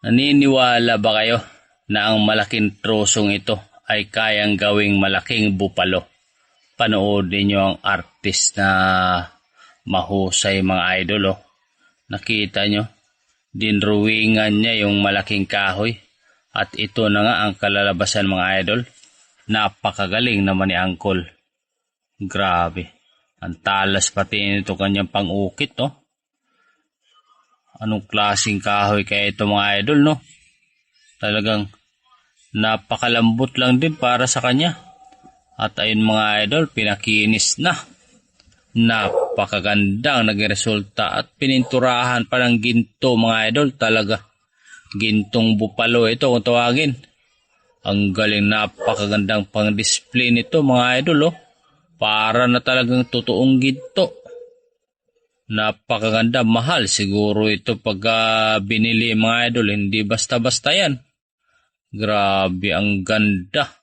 Naniniwala ba kayo na ang malaking trosong ito ay kayang gawing malaking bupalo? Panoodin nyo ang artist na mahusay mga idol. Nakita nyo, dinruwingan niya yung malaking kahoy at ito na nga ang kalalabasan mga idol. Napakagaling naman ni Uncle. Grabe, ang talas pati nito kanyang pang-ukit, no? Anong klaseng kahoy kaya ito mga idol, no? Talagang napakalambot lang din para sa kanya. At ayun mga idol, pinakinis na. Napakagandang naging resulta at pininturahan pa ng ginto mga idol. Talaga, gintong bupalo ito kung tawagin. Ang galing, napakagandang pang-display nito mga idol, oh. Para na talagang totoong ginto. Napakaganda, mahal siguro ito pag binili mga idol, hindi basta-basta yan. Grabe, ang ganda.